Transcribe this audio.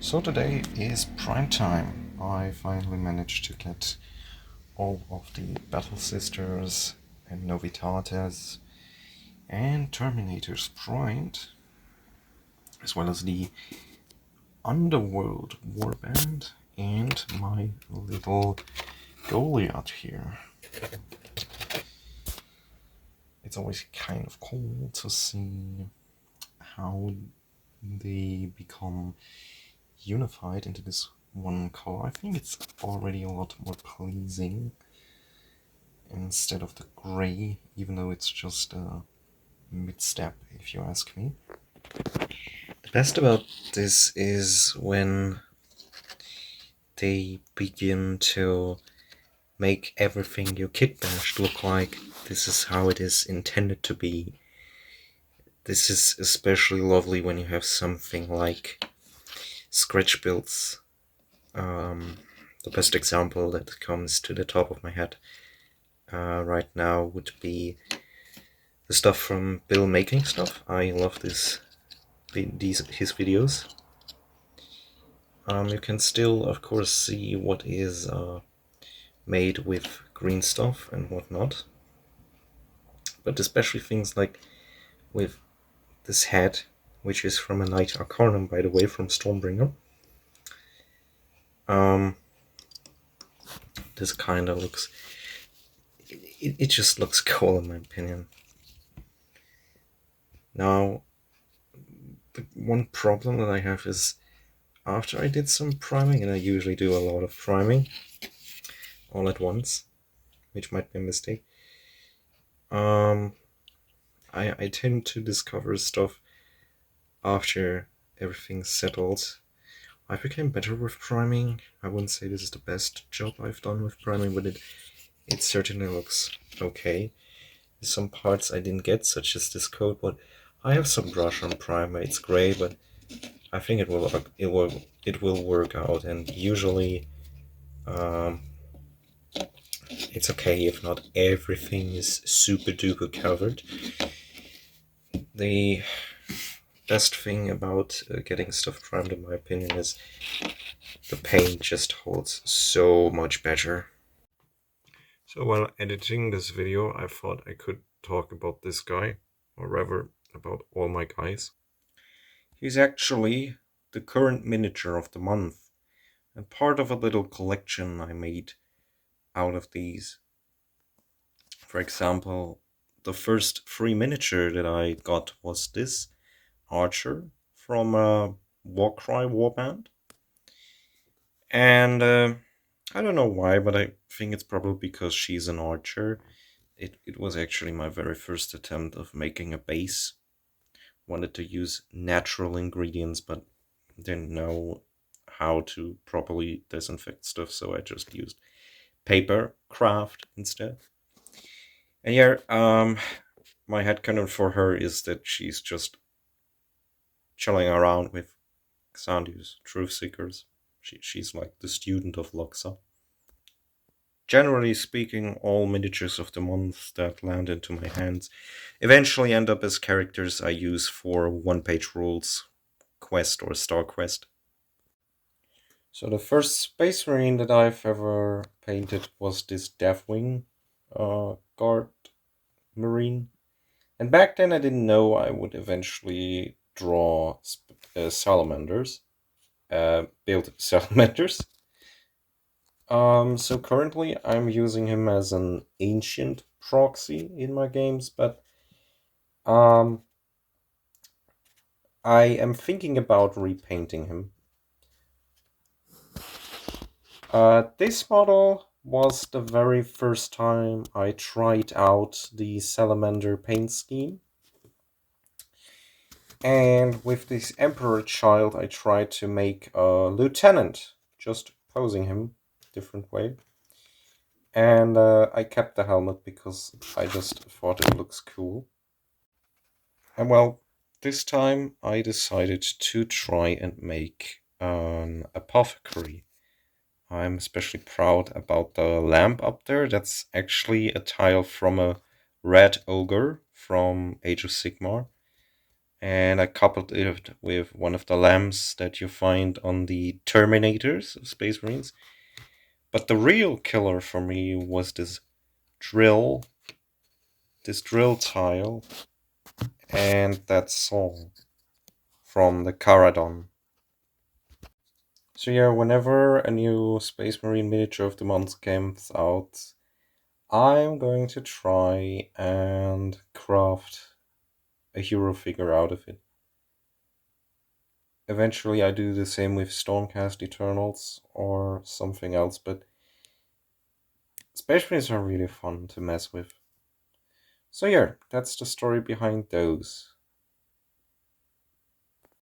So today is prime time. I finally managed to get all of the Battle Sisters and Novitates and Terminators primed, as well as the Underworld Warband and my little Goliath here. It's always kind of cool to see how they become unified into this one color. I think it's already a lot more pleasing instead of the gray, even though it's just a mid-step, if you ask me. The best about this is when they begin to make everything your kit bash look like this is how it is intended to be. This is especially lovely when you have something like scratch builds. The best example that comes to the top of my head right now would be the stuff from Bill Making Stuff. I love his videos. You can still, of course, see what is made with green stuff and whatnot, but especially things like with this head, which is from a Knight Arcanum, by the way, from Stormbringer. This kind of looks... It just looks cool, in my opinion. Now, the one problem that I have is after I did some priming, and I usually do a lot of priming all at once, which might be a mistake, I tend to discover stuff after everything's settled. I became better with priming. I wouldn't say this is the best job I've done with priming, but it certainly looks okay. There's some parts I didn't get, such as this coat, but I have some brush on primer. It's gray, but I think it will work out, and usually it's okay if not everything is super duper covered. The best thing about getting stuff primed, in my opinion, is the paint just holds so much better. So while editing this video, I thought I could talk about this guy, or rather about all my guys. He's actually the current miniature of the month, and part of a little collection I made out of these. For example, the first free miniature that I got was this Archer from Warcry Warband. And I don't know why, but I think it's probably because she's an archer. It was actually my very first attempt of making a base. Wanted to use natural ingredients, but didn't know how to properly disinfect stuff, so I just used paper craft instead. And yeah, my headcanon for her is that she's just chilling around with Xandu's Truth Seekers. She's like the student of Luxa. Generally speaking, all miniatures of the month that land into my hands eventually end up as characters I use for one-page rules, quest, or star quest. So the first Space Marine that I've ever painted was this Deathwing Guard Marine. And back then I didn't know I would eventually draw salamanders, build salamanders. So currently I'm using him as an ancient proxy in my games, but I am thinking about repainting him. This model was the very first time I tried out the Salamander paint scheme. And with this Emperor Child, I tried to make a lieutenant, just posing him different way. And I kept the helmet because I just thought it looks cool. And well, this time I decided to try and make an apothecary. I'm especially proud about the lamp up there. That's actually a tile from a red ogre from Age of Sigmar. and I coupled it with one of the lamps that you find on the Terminators of Space Marines. But the real killer for me was drill, this drill tile, and that saw from the Caradon. So yeah, whenever a new Space Marine miniature of the month comes out, I'm going to try and craft a hero figure out of it. Eventually, I do the same with Stormcast Eternals or something else, but Space Marines are really fun to mess with. So yeah, that's the story behind those.